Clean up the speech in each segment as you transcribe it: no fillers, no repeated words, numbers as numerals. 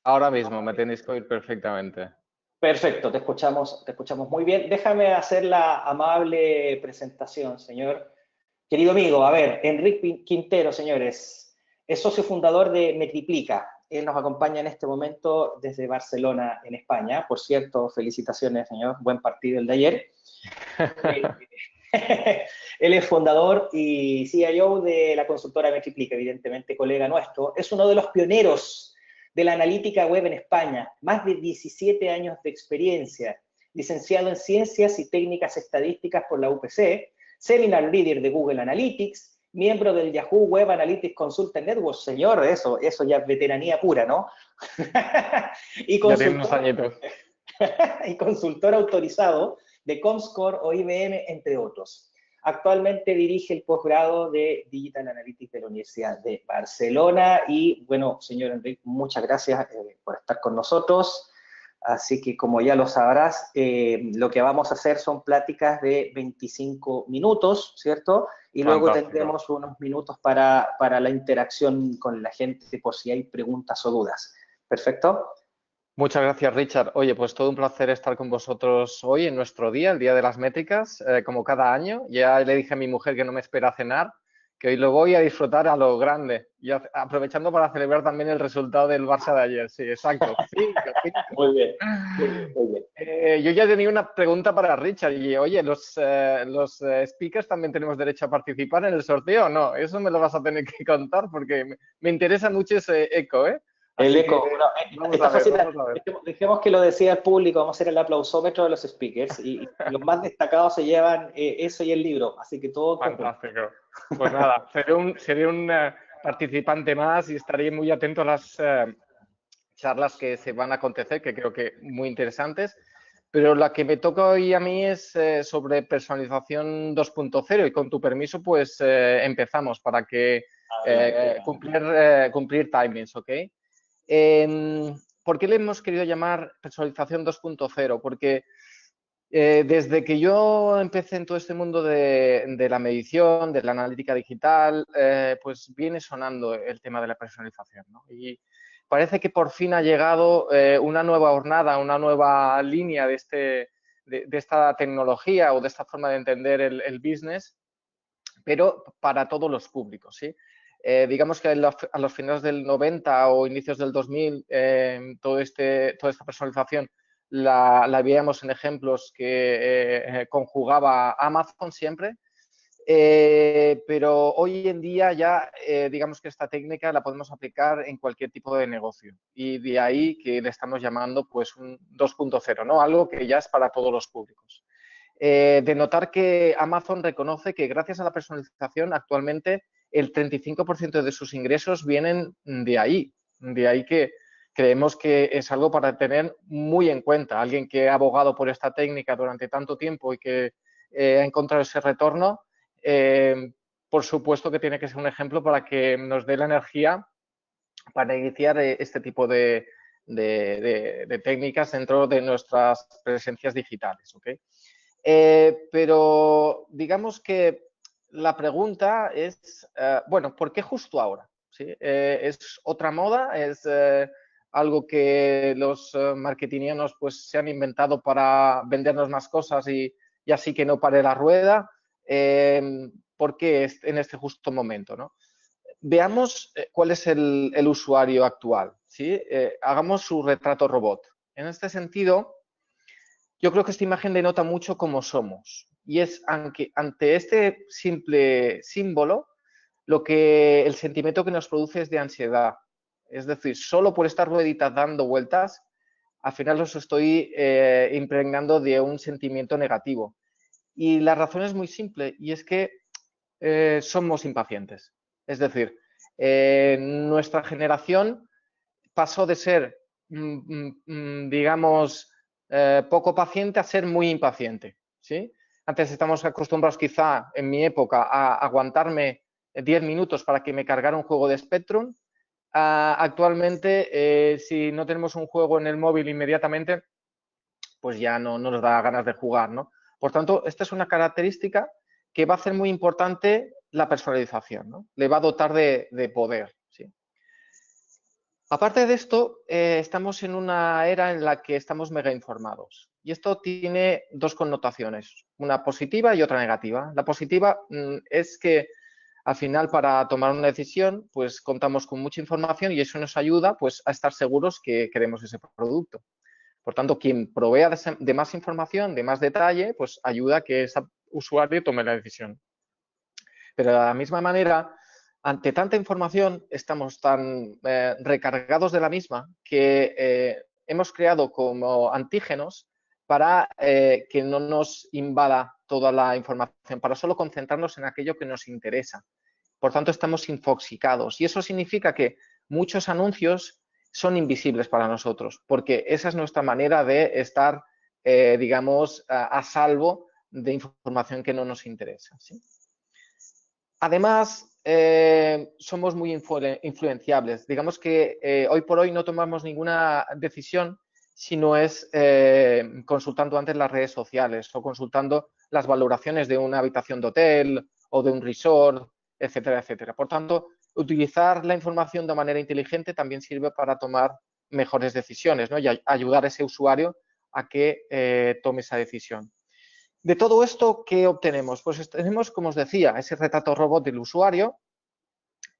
Ahora mismo me tenéis que oír perfectamente. Perfecto, te escuchamos muy bien. Déjame hacer la amable presentación, señor. Querido amigo, a ver, Enrique Quintero, señores, es socio fundador de Metriplica. Él nos acompaña en este momento desde Barcelona, en España. Por cierto, felicitaciones, señor. Buen partido el de ayer. Eh, Él es fundador y CIO de la consultora Metriplica, evidentemente colega nuestro. Es uno de los pioneros de la analítica web en España, más de 17 años de experiencia, licenciado en Ciencias y Técnicas Estadísticas por la UPC, Seminar Leader de Google Analytics, miembro del Yahoo Web Analytics Consultant Network. Señor, eso ya es veteranía pura, ¿no? y Ya tiene unos consultor añitos. y consultor autorizado de Comscore o IBM, entre otros. Actualmente dirige el posgrado de Digital Analytics de la Universidad de Barcelona y, bueno, señor Enrique, muchas gracias por estar con nosotros. Así que, como ya lo sabrás, lo que vamos a hacer son pláticas de 25 minutos, ¿cierto? Y luego Fantástico. tendremos unos minutos para la interacción con la gente por si hay preguntas o dudas. ¿Perfecto? Muchas gracias, Richard. Oye, pues todo un placer estar con vosotros hoy en nuestro día, el Día de las Métricas, como cada año. Ya le dije a mi mujer que no me espera a cenar, que hoy lo voy a disfrutar a lo grande. Y aprovechando para celebrar también el resultado del Barça de ayer. Sí, exacto. 5-5. Muy bien, muy bien, muy bien. Yo ya tenía una pregunta para Richard. Y oye, los speakers también tenemos derecho a participar en el sorteo, ¿o no? Eso me lo vas a tener que contar porque me interesa mucho ese eco, ¿eh? El Así que eco, bueno, vamos a está ver, fácil. vamos a ver. Dejemos que lo decida el público, vamos a hacer el aplausómetro de los speakers y los más destacados se llevan eso y el libro, así que todo en conjunto. Fantástico. Pues nada, seré un participante más y estaré muy atento a las charlas que se van a acontecer, que creo que muy interesantes. Pero la que me toca hoy a mí es sobre personalización 2.0 y con tu permiso, pues empezamos para que Adelante. cumplir timings, ¿ok? ¿Por qué le hemos querido llamar personalización 2.0? Porque desde que yo empecé en todo este mundo de la medición, de la analítica digital, pues viene sonando el tema de la personalización, ¿no? Y parece que por fin ha llegado una nueva hornada, una nueva línea de esta tecnología o de esta forma de entender el business, pero para todos los públicos, ¿sí? Digamos que a los finales del 90 o inicios del 2000, toda esta personalización la veíamos en ejemplos que conjugaba Amazon siempre, pero hoy en día ya digamos que esta técnica la podemos aplicar en cualquier tipo de negocio y de ahí que le estamos llamando pues un 2.0, ¿no? Algo que ya es para todos los públicos. De notar que Amazon reconoce que gracias a la personalización actualmente el 35% de sus ingresos vienen de ahí que creemos que es algo para tener muy en cuenta. Alguien que ha abogado por esta técnica durante tanto tiempo y que ha encontrado ese retorno, por supuesto que tiene que ser un ejemplo para que nos dé la energía para iniciar este tipo de técnicas dentro de nuestras presencias digitales. ¿Okay? Pero digamos que la pregunta es, bueno, ¿por qué justo ahora? ¿Sí? ¿Es otra moda? ¿Es algo que los marketingianos pues, se han inventado para vendernos más cosas y así que no pare la rueda? ¿Por qué en este justo momento? ¿No? Veamos cuál es el usuario actual. ¿Sí? Hagamos su retrato robot. En este sentido, yo creo que esta imagen denota mucho cómo somos. Y es ante este simple símbolo, el sentimiento que nos produce es de ansiedad. Es decir, solo por estas rueditas dando vueltas, al final os estoy impregnando de un sentimiento negativo. Y la razón es muy simple, y es que somos impacientes. Es decir, nuestra generación pasó de ser, digamos, poco paciente a ser muy impaciente, ¿sí? Antes estamos acostumbrados quizá, en mi época, a aguantarme 10 minutos para que me cargara un juego de Spectrum. Actualmente, si no tenemos un juego en el móvil inmediatamente, pues ya no nos da ganas de jugar, ¿no? Por tanto, esta es una característica que va a hacer muy importante la personalización, ¿no? Le va a dotar de poder, ¿sí? Aparte de esto, estamos en una era en la que estamos mega informados. Y esto tiene dos connotaciones, una positiva y otra negativa. La positiva es que al final para tomar una decisión, pues contamos con mucha información y eso nos ayuda pues a estar seguros que queremos ese producto. Por tanto, quien provea de más información, de más detalle, pues ayuda a que ese usuario tome la decisión. Pero de la misma manera, ante tanta información, estamos tan recargados de la misma que hemos creado como antígenos para que no nos invada toda la información, para solo concentrarnos en aquello que nos interesa. Por tanto, estamos infoxicados y eso significa que muchos anuncios son invisibles para nosotros, porque esa es nuestra manera de estar, digamos, a salvo de información que no nos interesa, ¿sí? Además, somos muy influenciables. Digamos que hoy por hoy no tomamos ninguna decisión si no es consultando antes las redes sociales o consultando las valoraciones de una habitación de hotel o de un resort, etcétera, etcétera. Por tanto, utilizar la información de manera inteligente también sirve para tomar mejores decisiones, ¿no? Y ayudar a ese usuario a que tome esa decisión. De todo esto, ¿qué obtenemos? Pues tenemos, como os decía, ese retrato robot del usuario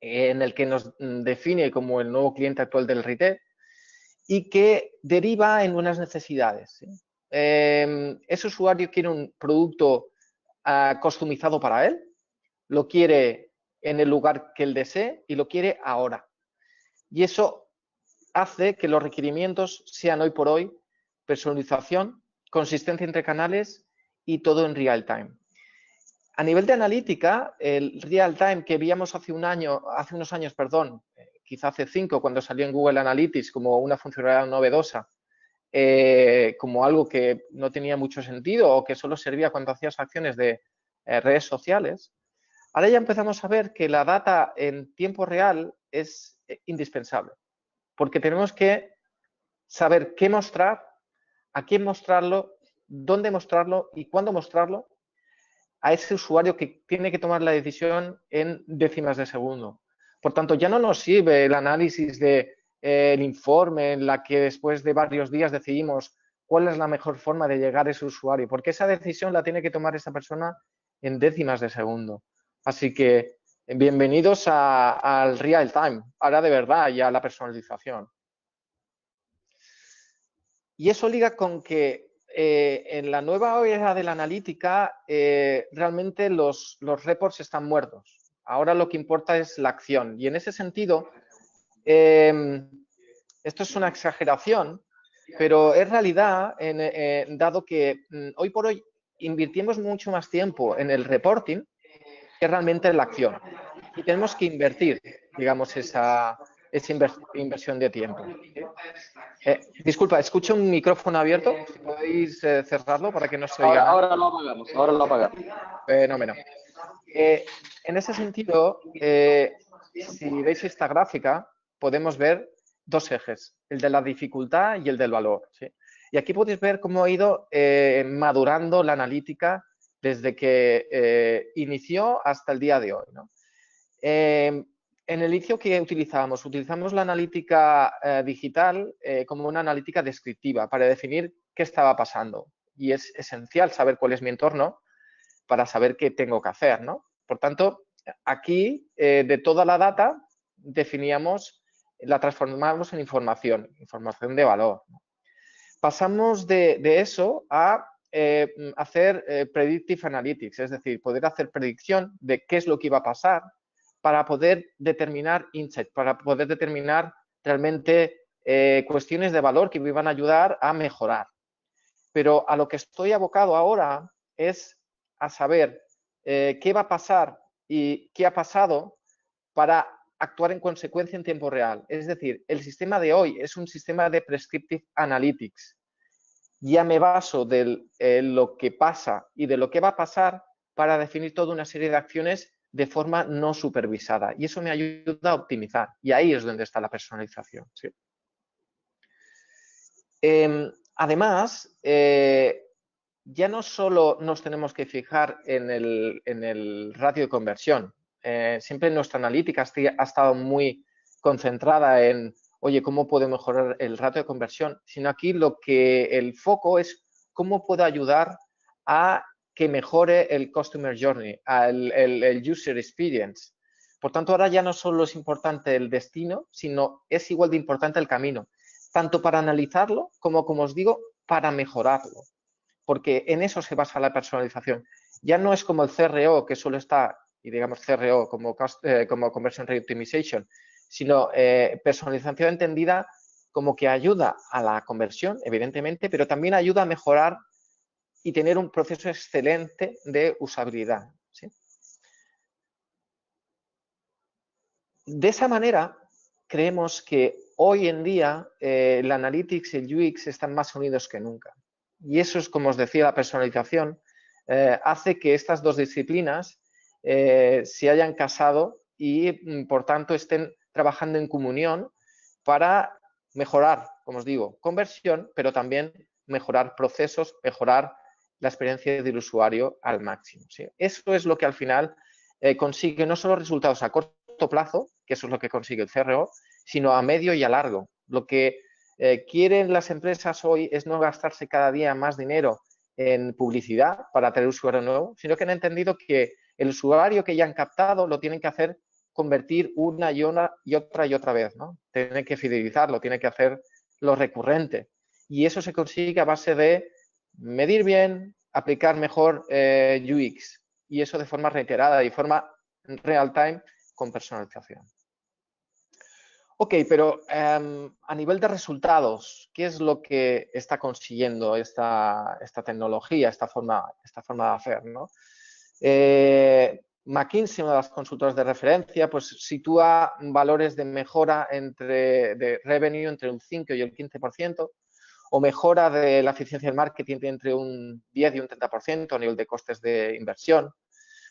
en el que nos define como el nuevo cliente actual del retail y que deriva en unas necesidades, ¿sí? Ese usuario quiere un producto customizado para él, lo quiere en el lugar que él desee y lo quiere ahora. Y eso hace que los requerimientos sean hoy por hoy personalización, consistencia entre canales y todo en real time. A nivel de analítica, el real time que veíamos hace unos años, quizá hace 5, cuando salió en Google Analytics como una funcionalidad novedosa, como algo que no tenía mucho sentido o que solo servía cuando hacías acciones de redes sociales, ahora ya empezamos a ver que la data en tiempo real es indispensable, porque tenemos que saber qué mostrar, a quién mostrarlo, dónde mostrarlo y cuándo mostrarlo a ese usuario que tiene que tomar la decisión en décimas de segundo. Por tanto, ya no nos sirve el análisis del informe en la que después de varios días decidimos cuál es la mejor forma de llegar a ese usuario, porque esa decisión la tiene que tomar esa persona en décimas de segundo. Así que bienvenidos al real time, ahora de verdad, y a la personalización. Y eso liga con que en la nueva era de la analítica realmente los reports están muertos. Ahora lo que importa es la acción. Y en ese sentido, esto es una exageración, pero es realidad, dado que hoy por hoy invertimos mucho más tiempo en el reporting que realmente en la acción. Y tenemos que invertir, digamos, esa inversión de tiempo. Disculpa, escucho un micrófono abierto. Si podéis cerrarlo para que no se oiga. Ahora lo apagamos, ahora lo apagamos. Fenómeno. En ese sentido, si veis esta gráfica, podemos ver dos ejes, el de la dificultad y el del valor, ¿sí? Y aquí podéis ver cómo ha ido madurando la analítica desde que inició hasta el día de hoy, ¿no? En el inicio que utilizamos la analítica digital como una analítica descriptiva para definir qué estaba pasando. Y es esencial saber cuál es mi entorno para saber qué tengo que hacer, ¿no? Por tanto, aquí de toda la data la transformamos en información de valor, ¿no? Pasamos de eso a hacer predictive analytics, es decir, poder hacer predicción de qué es lo que iba a pasar para poder determinar insights, para poder determinar realmente cuestiones de valor que me iban a ayudar a mejorar. Pero a lo que estoy abocado ahora es a saber qué va a pasar y qué ha pasado para actuar en consecuencia en tiempo real. Es decir, el sistema de hoy es un sistema de prescriptive analytics. Ya me baso de lo que pasa y de lo que va a pasar para definir toda una serie de acciones de forma no supervisada. Y eso me ayuda a optimizar. Y ahí es donde está la personalización. ¿Sí? Además, ya no solo nos tenemos que fijar en el ratio de conversión. Siempre nuestra analítica ha estado muy concentrada en oye, ¿cómo puedo mejorar el ratio de conversión? Sino aquí lo que el foco es cómo puedo ayudar a que mejore el Customer Journey, el User Experience. Por tanto, ahora ya no solo es importante el destino, sino es igual de importante el camino, tanto para analizarlo como os digo, para mejorarlo. Porque en eso se basa la personalización. Ya no es como el CRO, que solo está, y digamos CRO como Conversion Rate Optimization, sino personalización entendida como que ayuda a la conversión, evidentemente, pero también ayuda a mejorar y tener un proceso excelente de usabilidad, ¿sí? De esa manera, creemos que hoy en día el Analytics y el UX están más unidos que nunca. Y eso es, como os decía, la personalización hace que estas dos disciplinas se hayan casado y, por tanto, estén trabajando en comunión para mejorar, como os digo, conversión, pero también mejorar procesos, mejorar la experiencia del usuario al máximo, ¿sí? Eso es lo que al final consigue no solo resultados a corto plazo, que eso es lo que consigue el CRO, sino a medio y a largo. Lo que quieren las empresas hoy es no gastarse cada día más dinero en publicidad para atraer usuario nuevo, sino que han entendido que el usuario que ya han captado lo tienen que hacer convertir una y otra vez, ¿no? Tienen que fidelizarlo, tienen que hacerlo recurrente. Y eso se consigue a base de medir bien, aplicar mejor UX, y eso de forma reiterada, de forma real time, con personalización. Ok, pero a nivel de resultados, ¿qué es lo que está consiguiendo esta tecnología, esta forma de hacer, ¿no? McKinsey, una de las consultoras de referencia, pues sitúa valores de mejora de revenue entre un 5 y el 15%, o mejora de la eficiencia del marketing entre un 10 y un 30% a nivel de costes de inversión.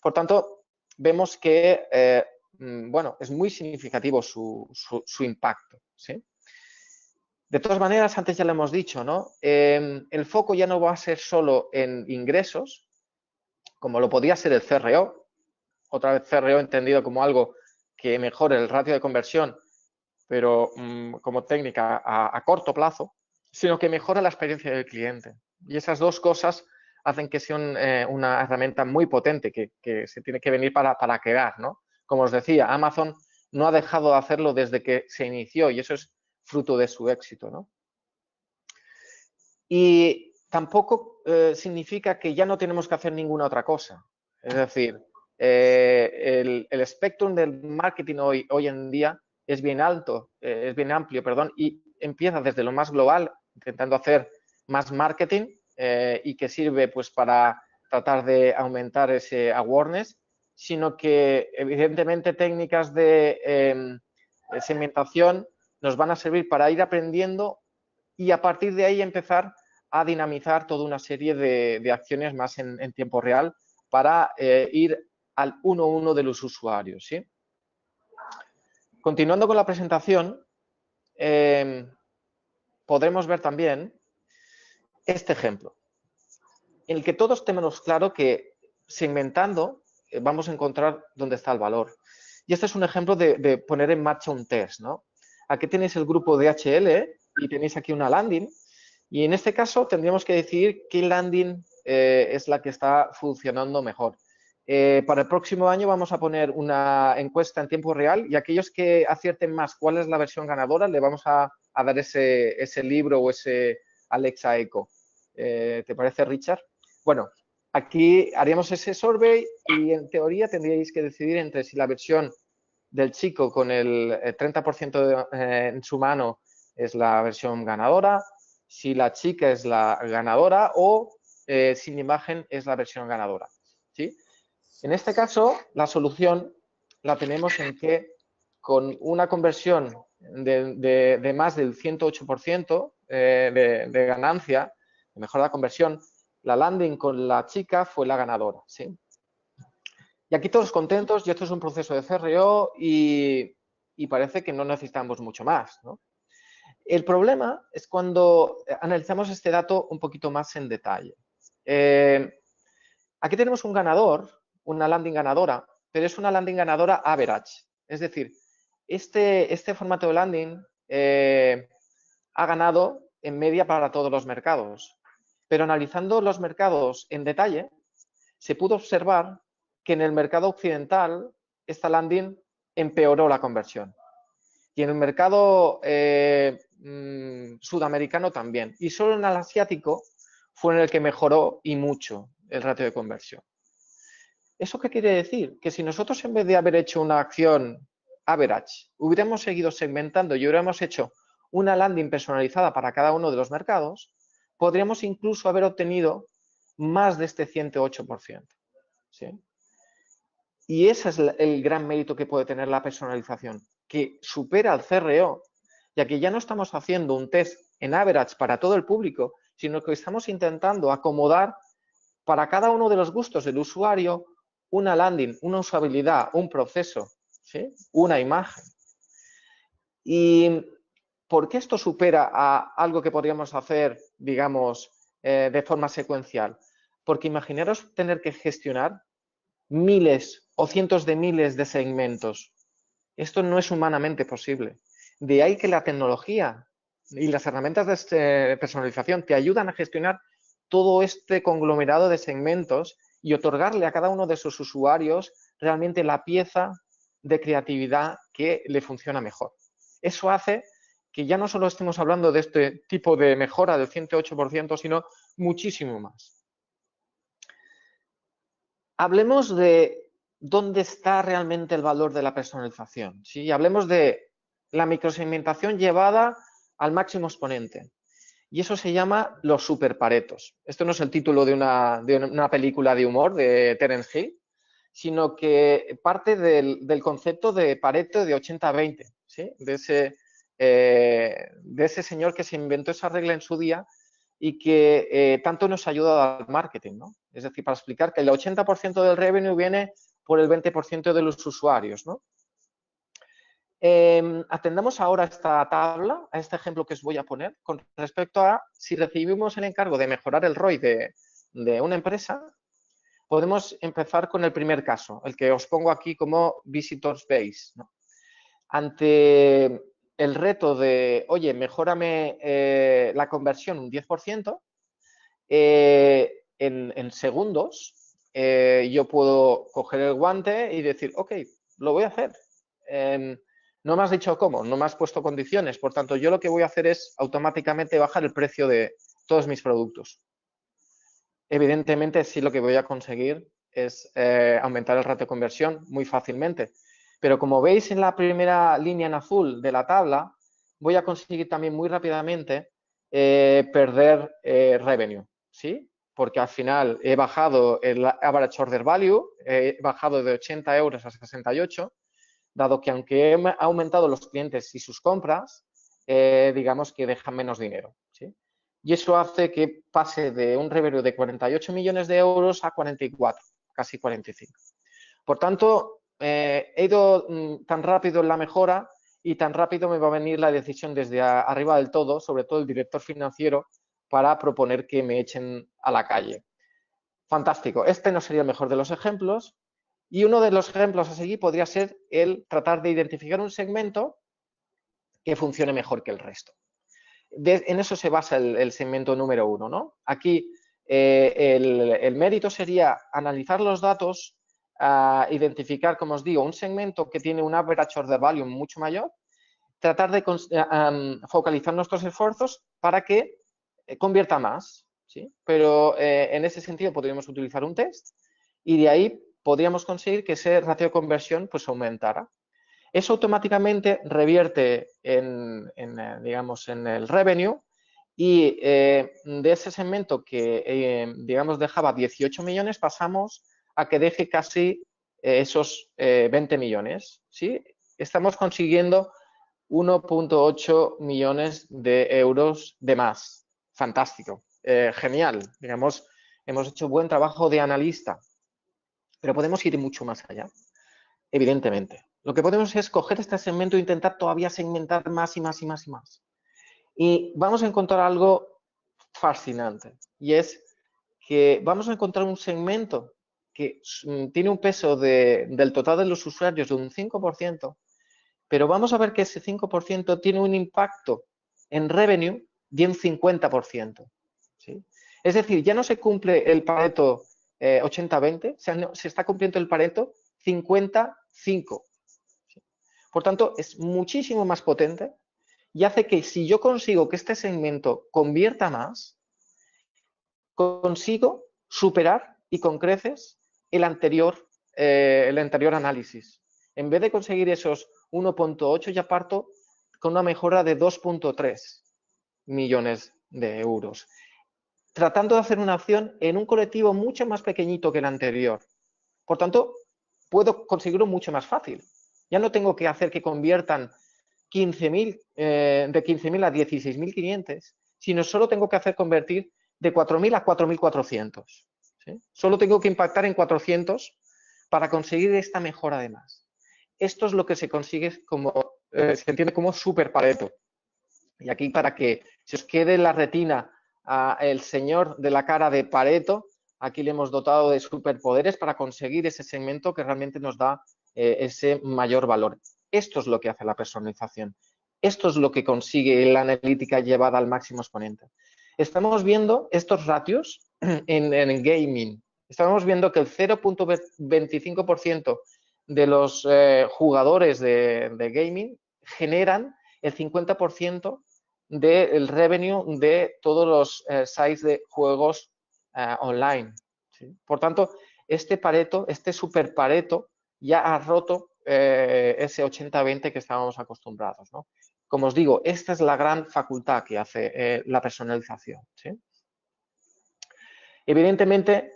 Por tanto, vemos que bueno, es muy significativo su impacto, ¿sí? De todas maneras, antes ya lo hemos dicho, ¿no? El foco ya no va a ser solo en ingresos, como lo podía ser el CRO, otra vez CRO entendido como algo que mejore el ratio de conversión, pero como técnica a corto plazo, sino que mejora la experiencia del cliente. Y esas dos cosas hacen que sea una herramienta muy potente que se tiene que venir para quedar, ¿no? Como os decía, Amazon no ha dejado de hacerlo desde que se inició y eso es fruto de su éxito, ¿no? Y tampoco significa que ya no tenemos que hacer ninguna otra cosa. Es decir, el espectro del marketing hoy en día es bien alto, es bien amplio, perdón, y empieza desde lo más global, intentando hacer más marketing y que sirve pues para tratar de aumentar ese awareness, sino que evidentemente técnicas de segmentación nos van a servir para ir aprendiendo y a partir de ahí empezar a dinamizar toda una serie de acciones más en tiempo real para ir al 1-1 de los usuarios, ¿sí? Continuando con la presentación, podremos ver también este ejemplo, en el que todos tenemos claro que segmentando vamos a encontrar dónde está el valor. Y este es un ejemplo de poner en marcha un test, ¿no? Aquí tenéis el grupo DHL y tenéis aquí una landing. Y en este caso tendríamos que decidir qué landing es la que está funcionando mejor. Para el próximo año vamos a poner una encuesta en tiempo real y aquellos que acierten más cuál es la versión ganadora le vamos a dar ese libro o ese Alexa Echo. ¿Te parece, Richard? Bueno, aquí haríamos ese survey y en teoría tendríais que decidir entre si la versión del chico con el 30% en su mano es la versión ganadora, si la chica es la ganadora o sin imagen es la versión ganadora, ¿sí? En este caso, la solución la tenemos en que con una conversión de más del 108% de ganancia, de mejora de conversión, la landing con la chica fue la ganadora, ¿sí? Y aquí todos contentos, y esto es un proceso de CRO y parece que no necesitamos mucho más, ¿no? El problema es cuando analizamos este dato un poquito más en detalle. Aquí tenemos un ganador, una landing ganadora, pero es una landing ganadora average. Es decir, este formato de landing ha ganado en media para todos los mercados. Pero analizando los mercados en detalle, se pudo observar que en el mercado occidental esta landing empeoró la conversión. Y en el mercado sudamericano también. Y solo en el asiático fue en el que mejoró y mucho el ratio de conversión. ¿Eso qué quiere decir? Que si nosotros en vez de haber hecho una acción average, hubiéramos seguido segmentando y hubiéramos hecho una landing personalizada para cada uno de los mercados, podríamos incluso haber obtenido más de este 108%. ¿Sí? Y ese es el gran mérito que puede tener la personalización, que supera al CRO, ya que ya no estamos haciendo un test en average para todo el público, sino que estamos intentando acomodar para cada uno de los gustos del usuario una landing, una usabilidad, un proceso, ¿sí? Una imagen. ¿Y por qué esto supera a algo que podríamos hacer, digamos, de forma secuencial? Porque imaginaros tener que gestionar miles o cientos de miles de segmentos. Esto no es humanamente posible. De ahí que la tecnología y las herramientas de personalización te ayudan a gestionar todo este conglomerado de segmentos y otorgarle a cada uno de sus usuarios realmente la pieza de creatividad que le funciona mejor. Eso hace que ya no solo estemos hablando de este tipo de mejora del 108%, sino muchísimo más. Hablemos de dónde está realmente el valor de la personalización. ¿Sí? Hablemos de la microsegmentación llevada al máximo exponente. Y eso se llama los superparetos. Esto no es el título de una película de humor de Terence Hill, sino que parte del concepto de Pareto de 80-20, ¿sí? de ese señor que se inventó esa regla en su día y que tanto nos ha ayudado al marketing, ¿no? Es decir, para explicar que el 80% del revenue viene por el 20% de los usuarios, ¿no? Atendamos ahora a esta tabla, a este ejemplo que os voy a poner, con respecto a si recibimos el encargo de mejorar el ROI de una empresa, podemos empezar con el primer caso, el que os pongo aquí como Visitors Base, ¿no? Ante el reto de, oye, mejórame la conversión un 10%, en segundos yo puedo coger el guante y decir, ok, lo voy a hacer. No me has dicho cómo, no me has puesto condiciones, por tanto, yo lo que voy a hacer es automáticamente bajar el precio de todos mis productos. Evidentemente, sí lo que voy a conseguir es aumentar el ratio de conversión muy fácilmente. Pero como veis en la primera línea en azul de la tabla, voy a conseguir también muy rápidamente perder revenue, ¿sí? Porque al final he bajado el average order value, he bajado de 80 euros a 68, dado que aunque he aumentado los clientes y sus compras, digamos que dejan menos dinero, ¿sí? Y eso hace que pase de un revenue de 48 millones de euros a 44, casi 45. Por tanto, he ido tan rápido en la mejora y tan rápido me va a venir la decisión desde arriba del todo, sobre todo el director financiero, para proponer que me echen a la calle. Fantástico. Este no sería el mejor de los ejemplos. Y uno de los ejemplos a seguir podría ser el tratar de identificar un segmento que funcione mejor que el resto. En eso se basa el segmento número 1, ¿no? Aquí el mérito sería analizar los datos, identificar, como os digo, un segmento que tiene un average order value mucho mayor, tratar de focalizar nuestros esfuerzos para que convierta más, ¿sí? Pero en ese sentido podríamos utilizar un test y de ahí podríamos conseguir que ese ratio de conversión pues aumentara. Eso automáticamente revierte digamos, en el revenue y de ese segmento que, digamos, dejaba 18 millones, pasamos a que deje casi esos 20 millones, ¿sí? Estamos consiguiendo 1,8 millones de euros de más. Fantástico, genial. Digamos, hemos hecho buen trabajo de analista, pero podemos ir mucho más allá, evidentemente. Lo que podemos es coger este segmento e intentar todavía segmentar más y más y más y más. Y vamos a encontrar algo fascinante, y es que vamos a encontrar un segmento que tiene un peso del total de los usuarios de un 5%, pero vamos a ver que ese 5% tiene un impacto en revenue de un 50%. ¿Sí? Es decir, ya no se cumple el Pareto 80-20, se está cumpliendo el Pareto 50-5. ¿Sí? Por tanto, es muchísimo más potente y hace que si yo consigo que este segmento convierta más, consigo superar y con creces el anterior análisis. En vez de conseguir esos 1.8, ya parto con una mejora de 2.3 millones de euros, tratando de hacer una acción en un colectivo mucho más pequeñito que el anterior. Por tanto, puedo conseguirlo mucho más fácil. Ya no tengo que hacer que conviertan 15.000, de 15.000 a 16.500, sino solo tengo que hacer convertir de 4.000 a 4.400. ¿Sí? Solo tengo que impactar en 400 para conseguir esta mejora de más. Esto es lo que se consigue como, se entiende como super Pareto. Y aquí, para que se os quede en la retina el señor de la cara de Pareto, aquí le hemos dotado de superpoderes para conseguir ese segmento que realmente nos da ese mayor valor. Esto es lo que hace la personalización. Esto es lo que consigue la analítica llevada al máximo exponente. Estamos viendo estos ratios en gaming. Estamos viendo que el 0.25% de los jugadores de gaming generan el 50% del revenue de todos los sites de juegos online. ¿Sí? Por tanto, este Pareto, este super Pareto, ya ha roto ese 80-20 que estábamos acostumbrados, ¿no? Como os digo, esta es la gran facultad que hace la personalización. ¿Sí? Evidentemente,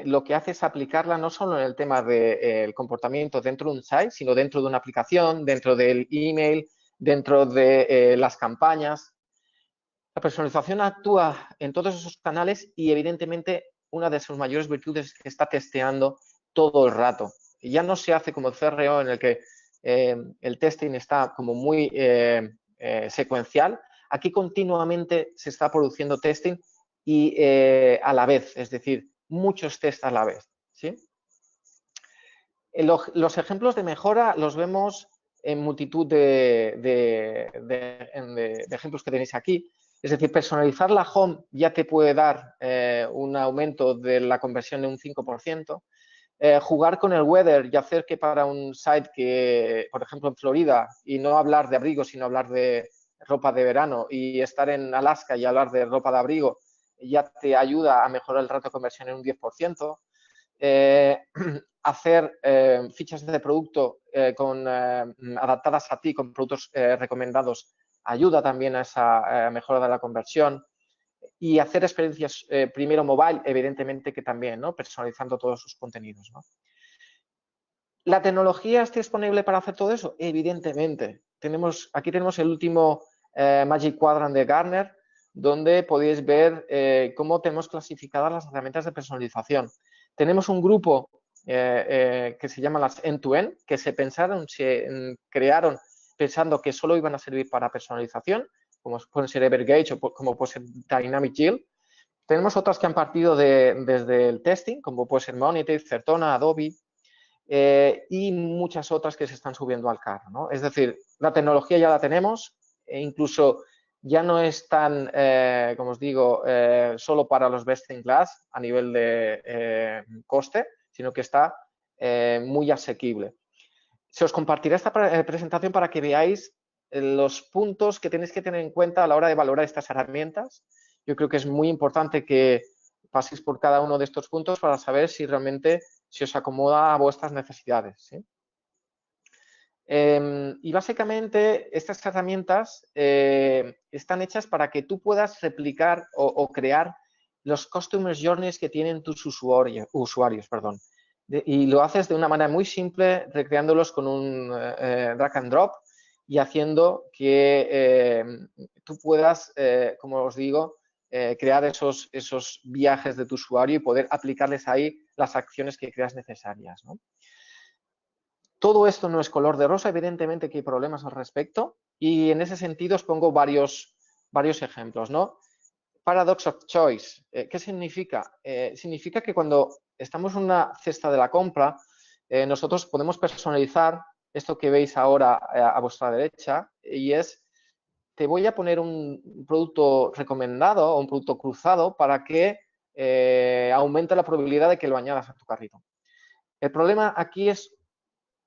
lo que hace es aplicarla no solo en el tema del comportamiento dentro de un site, sino dentro de una aplicación, dentro del email, dentro de las campañas. La personalización actúa en todos esos canales y, evidentemente, una de sus mayores virtudes es que está testeando todo el rato. Y ya no se hace como el CRO, en el que el testing está como muy secuencial. Aquí continuamente se está produciendo testing y a la vez, es decir, muchos tests a la vez. ¿Sí? Los ejemplos de mejora los vemos en multitud de ejemplos que tenéis aquí. Es decir, personalizar la home ya te puede dar un aumento de la conversión de un 5%. Jugar con el weather y hacer que para un site que, por ejemplo, en Florida, y no hablar de abrigo, sino hablar de ropa de verano, y estar en Alaska y hablar de ropa de abrigo, ya te ayuda a mejorar el rato de conversión en un 10%. Hacer fichas de producto adaptadas a ti con productos recomendados ayuda también a esa mejora de la conversión. Y hacer experiencias primero mobile, evidentemente que también, ¿no? Personalizando todos sus contenidos, ¿no? ¿La tecnología está disponible para hacer todo eso? Evidentemente. Aquí tenemos el último Magic Quadrant de Gartner, donde podéis ver cómo tenemos clasificadas las herramientas de personalización. Tenemos un grupo que se llama las end-to-end, que se crearon pensando que solo iban a servir para personalización, como pueden ser Evergage o como puede ser Dynamic Yield. Tenemos otras que han partido desde el testing, como puede ser Monitor, Certona, Adobe, y muchas otras que se están subiendo al carro, ¿no? Es decir, la tecnología ya la tenemos, e incluso ya no es tan, como os digo, solo para los best in class a nivel de coste, sino que está muy asequible. Se os compartirá esta presentación para que veáis los puntos que tenéis que tener en cuenta a la hora de valorar estas herramientas. Yo creo que es muy importante que paséis por cada uno de estos puntos para saber si realmente se os acomoda a vuestras necesidades. ¿Sí? Y básicamente estas herramientas están hechas para que tú puedas replicar o crear los Customer Journeys que tienen tus usuarios. Y lo haces de una manera muy simple, recreándolos con un drag and drop y haciendo que tú puedas, como os digo, crear esos viajes de tu usuario y poder aplicarles ahí las acciones que creas necesarias, ¿no? Todo esto no es color de rosa, evidentemente que hay problemas al respecto y en ese sentido os pongo varios ejemplos, ¿no? Paradox of choice, ¿qué significa? Significa que cuando estamos en una cesta de la compra, nosotros podemos personalizar esto que veis ahora a vuestra derecha, y es, te voy a poner un producto recomendado o un producto cruzado para que aumente la probabilidad de que lo añadas a tu carrito. El problema aquí es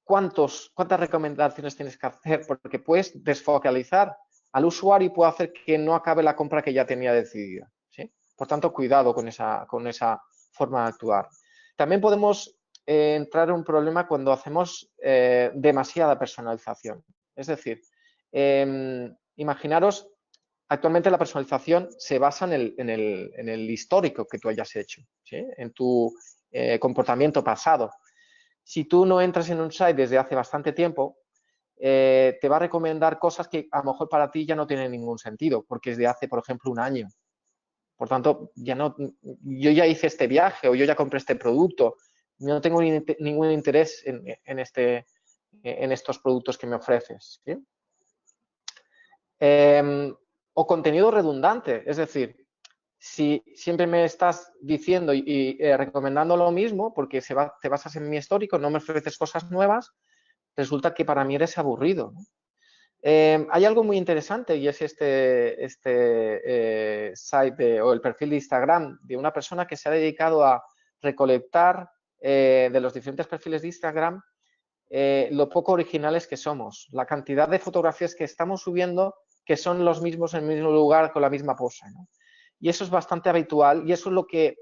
cuántas recomendaciones tienes que hacer, porque puedes desfocalizar al usuario y puede hacer que no acabe la compra que ya tenía decidida, ¿sí? Por tanto, cuidado con esa forma de actuar. También podemos entrar en un problema cuando hacemos demasiada personalización. Es decir, imaginaros, actualmente la personalización se basa en el histórico que tú hayas hecho, ¿sí? En tu comportamiento pasado. Si tú no entras en un site desde hace bastante tiempo, te va a recomendar cosas que a lo mejor para ti ya no tienen ningún sentido, porque es de hace, por ejemplo, un año. Por tanto, yo ya hice este viaje o yo ya compré este producto, no tengo ningún interés en estos productos que me ofreces, ¿sí? O contenido redundante, es decir, si siempre me estás diciendo y recomendando lo mismo, porque te basas en mi histórico, no me ofreces cosas nuevas, resulta que para mí eres aburrido, ¿no? Hay algo muy interesante y es este site o el perfil de Instagram de una persona que se ha dedicado a recolectar de los diferentes perfiles de Instagram lo poco originales que somos, la cantidad de fotografías que estamos subiendo que son los mismos en el mismo lugar con la misma pose, ¿no? Y eso es bastante habitual y eso es lo que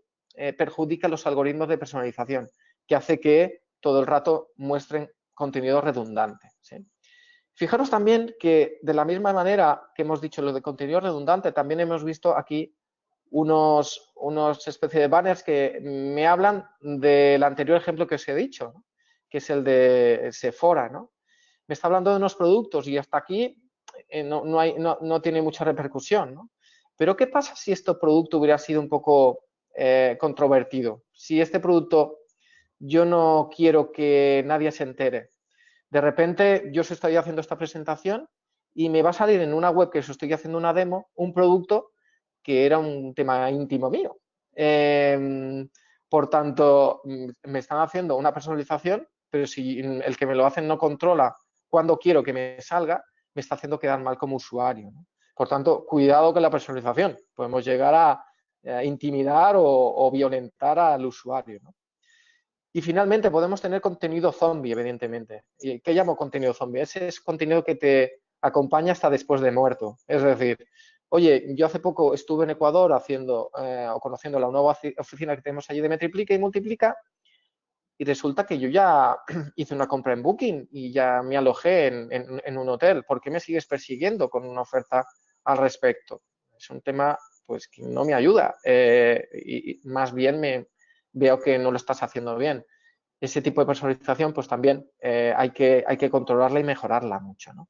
perjudica los algoritmos de personalización, que hace que todo el rato muestren contenido redundante, ¿sí? Fijaros también que de la misma manera que hemos dicho lo de contenido redundante, también hemos visto aquí unos especie de banners que me hablan del anterior ejemplo que os he dicho, ¿no? Que es el de Sephora, ¿no? Me está hablando de unos productos y hasta aquí no tiene mucha repercusión, ¿no? Pero ¿qué pasa si este producto hubiera sido un poco controvertido? Si este producto yo no quiero que nadie se entere. De repente yo os estoy haciendo esta presentación y me va a salir en una web que os estoy haciendo una demo, un producto que era un tema íntimo mío. Por tanto, me están haciendo una personalización, pero si el que me lo hace no controla cuándo quiero que me salga, me está haciendo quedar mal como usuario, ¿no? Por tanto, cuidado con la personalización. Podemos llegar a intimidar o violentar al usuario, ¿no? Y finalmente podemos tener contenido zombie, evidentemente. ¿Y qué llamo contenido zombie? Ese es contenido que te acompaña hasta después de muerto. Es decir, oye, yo hace poco estuve en Ecuador haciendo o conociendo la nueva oficina que tenemos allí de Metriplica y Multiplica y resulta que yo ya hice una compra en Booking y ya me alojé en un hotel. ¿Por qué me sigues persiguiendo con una oferta al respecto? Es un tema pues que no me ayuda y más bien veo que no lo estás haciendo bien. Ese tipo de personalización pues también hay que controlarla y mejorarla mucho, ¿no?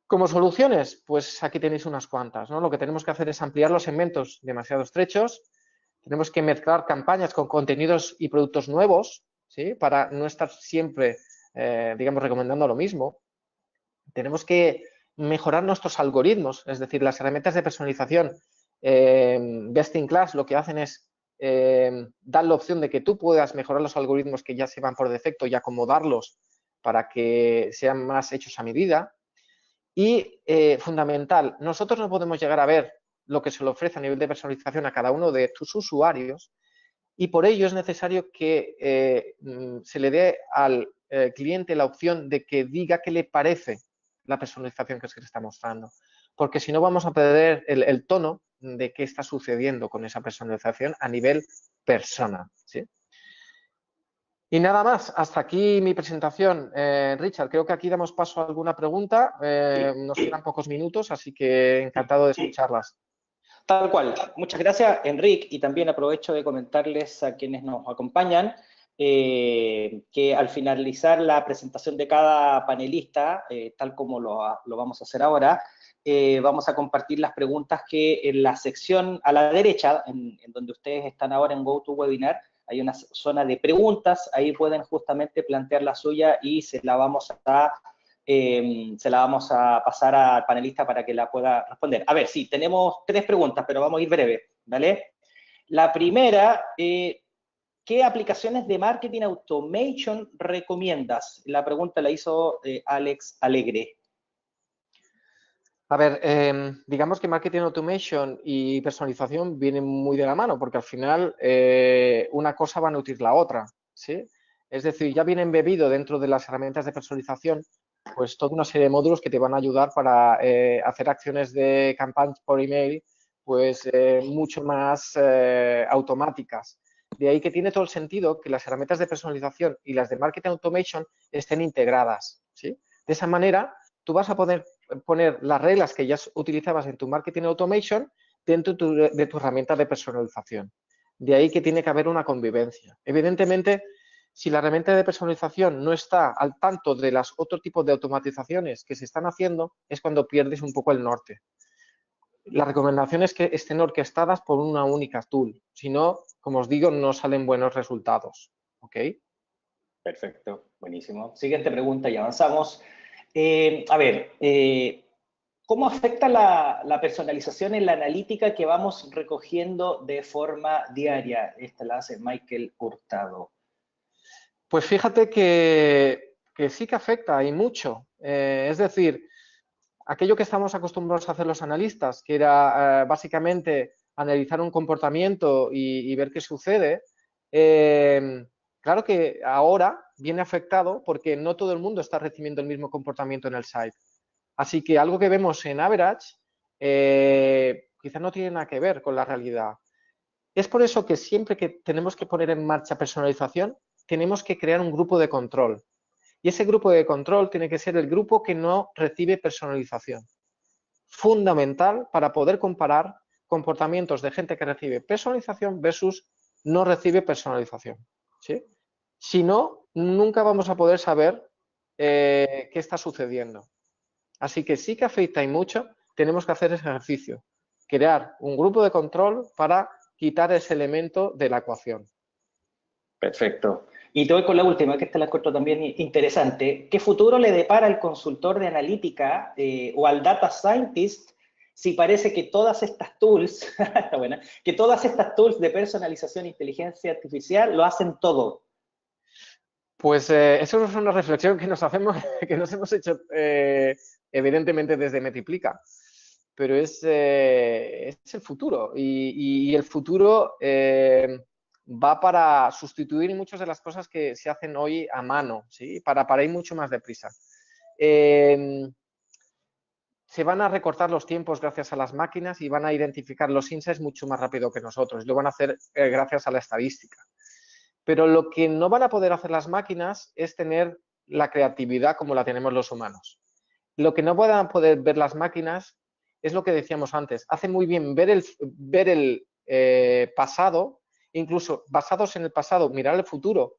Como soluciones, pues aquí tenéis unas cuantas, ¿no? Lo que tenemos que hacer es ampliar los segmentos demasiado estrechos, tenemos que mezclar campañas con contenidos y productos nuevos, ¿sí? Para no estar siempre, digamos, recomendando lo mismo. Tenemos que mejorar nuestros algoritmos, es decir, las herramientas de personalización best in class lo que hacen es dar la opción de que tú puedas mejorar los algoritmos que ya se van por defecto y acomodarlos para que sean más hechos a medida. Y fundamental, nosotros no podemos llegar a ver lo que se le ofrece a nivel de personalización a cada uno de tus usuarios y por ello es necesario que se le dé al cliente la opción de que diga qué le parece la personalización que se le está mostrando, porque si no vamos a perder el tono de qué está sucediendo con esa personalización a nivel persona, ¿sí? Y nada más, hasta aquí mi presentación. Richard, creo que aquí damos paso a alguna pregunta. Nos quedan pocos minutos, así que encantado de escucharlas. Tal cual. Muchas gracias, Enrique, y también aprovecho de comentarles a quienes nos acompañan que al finalizar la presentación de cada panelista, tal como lo vamos a hacer ahora, vamos a compartir las preguntas que en la sección a la derecha, en donde ustedes están ahora en GoToWebinar, hay una zona de preguntas, ahí pueden justamente plantear la suya y se la vamos a pasar al panelista para que la pueda responder. A ver, sí, tenemos 3 preguntas, pero vamos a ir breve, ¿vale? La primera ¿qué aplicaciones de marketing automation recomiendas? La pregunta la hizo Alex Alegre. A ver, digamos que marketing automation y personalización vienen muy de la mano, porque al final una cosa va a nutrir la otra, ¿sí? Es decir, ya viene embebido dentro de las herramientas de personalización, pues toda una serie de módulos que te van a ayudar para hacer acciones de campañas por email, pues mucho más automáticas. De ahí que tiene todo el sentido que las herramientas de personalización y las de marketing automation estén integradas, ¿sí? De esa manera, tú vas a poder poner las reglas que ya utilizabas en tu marketing automation dentro de tu herramienta de personalización. De ahí que tiene que haber una convivencia. Evidentemente, si la herramienta de personalización no está al tanto de los otros tipos de automatizaciones que se están haciendo, es cuando pierdes un poco el norte. La recomendación es que estén orquestadas por una única tool. Si no, como os digo, no salen buenos resultados. ¿Ok? Perfecto, buenísimo. Siguiente pregunta y avanzamos. ¿Cómo afecta la personalización en la analítica que vamos recogiendo de forma diaria? Esta la hace Michael Hurtado. Pues fíjate que sí que afecta y mucho. Es decir, aquello que estamos acostumbrados a hacer los analistas, que era básicamente analizar un comportamiento y ver qué sucede, claro que ahora viene afectado porque no todo el mundo está recibiendo el mismo comportamiento en el site. Así que algo que vemos en average quizá no tiene nada que ver con la realidad. Es por eso que siempre que tenemos que poner en marcha personalización, tenemos que crear un grupo de control. Y ese grupo de control tiene que ser el grupo que no recibe personalización. Fundamental para poder comparar comportamientos de gente que recibe personalización versus no recibe personalización. ¿Sí? Si no, nunca vamos a poder saber qué está sucediendo. Así que sí que afecta y mucho, tenemos que hacer ese ejercicio. Crear un grupo de control para quitar ese elemento de la ecuación. Perfecto. Y te voy con la última, que esta la encuentro también interesante. ¿Qué futuro le depara al consultor de analítica o al data scientist si parece que todas estas tools, está buena, que todas estas tools de personalización e inteligencia artificial lo hacen todo? Pues eso es una reflexión que nos hacemos, que nos hemos hecho evidentemente desde Metiplica, pero es el futuro y el futuro va para sustituir muchas de las cosas que se hacen hoy a mano, ¿sí? Para ir mucho más deprisa. Se van a recortar los tiempos gracias a las máquinas y van a identificar los insights mucho más rápido que nosotros. Lo van a hacer gracias a la estadística. Pero lo que no van a poder hacer las máquinas es tener la creatividad como la tenemos los humanos. Lo que no van a poder ver las máquinas es lo que decíamos antes. Hace muy bien ver el pasado, incluso basados en el pasado, mirar el futuro,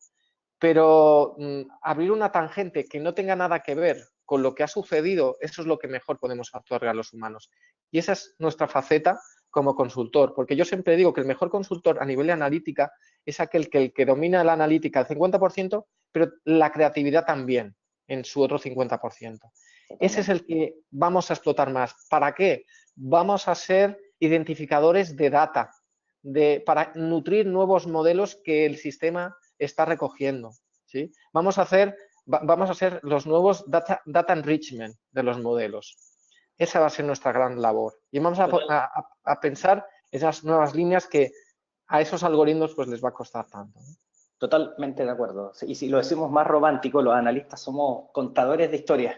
pero abrir una tangente que no tenga nada que ver con lo que ha sucedido, eso es lo que mejor podemos otorgar los humanos. Y esa es nuestra faceta como consultor, porque yo siempre digo que el mejor consultor a nivel de analítica es aquel que domina la analítica al 50%, pero la creatividad también en su otro 50%. Ese es el que vamos a explotar más. ¿Para qué? Vamos a ser identificadores de data, para nutrir nuevos modelos que el sistema está recogiendo. ¿Sí? Vamos a ser los nuevos data enrichment de los modelos. Esa va a ser nuestra gran labor. Y vamos a pensar esas nuevas líneas que a esos algoritmos pues les va a costar tanto. Totalmente de acuerdo. Y si lo decimos más romántico, los analistas somos contadores de historias.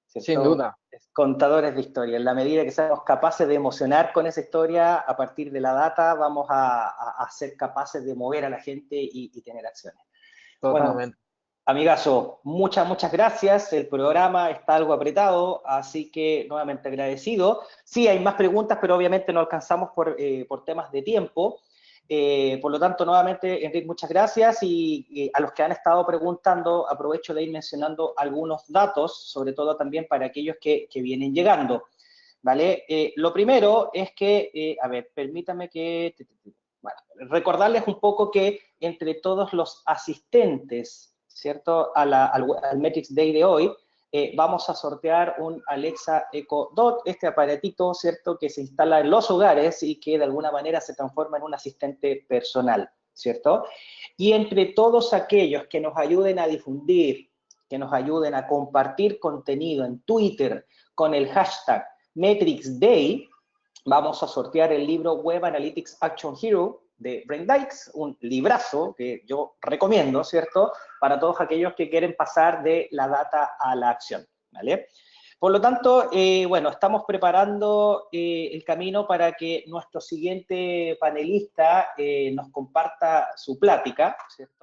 ¿Cierto? Sin duda. Contadores de historia. En la medida que seamos capaces de emocionar con esa historia, a partir de la data, vamos a ser capaces de mover a la gente y tener acciones. Totalmente. Bueno, amigazo, muchas gracias. El programa está algo apretado, así que nuevamente agradecido. Sí, hay más preguntas, pero obviamente no alcanzamos por temas de tiempo. Por lo tanto, nuevamente, Enrique, muchas gracias y a los que han estado preguntando, aprovecho de ir mencionando algunos datos, sobre todo también para aquellos que vienen llegando, ¿vale? Lo primero es que, a ver, permítame que... Bueno, recordarles un poco que entre todos los asistentes, ¿cierto?, al Metrics Day de hoy, vamos a sortear un Alexa Echo Dot, este aparatito, ¿cierto?, que se instala en los hogares y que de alguna manera se transforma en un asistente personal, ¿cierto? y entre todos aquellos que nos ayuden a difundir, que nos ayuden a compartir contenido en Twitter con el hashtag MetricsDay, vamos a sortear el libro Web Analytics Action Hero de Brent Dykes, un librazo que yo recomiendo, ¿cierto?, para todos aquellos que quieren pasar de la data a la acción, ¿vale? Por lo tanto, bueno, estamos preparando el camino para que nuestro siguiente panelista nos comparta su plática, ¿cierto?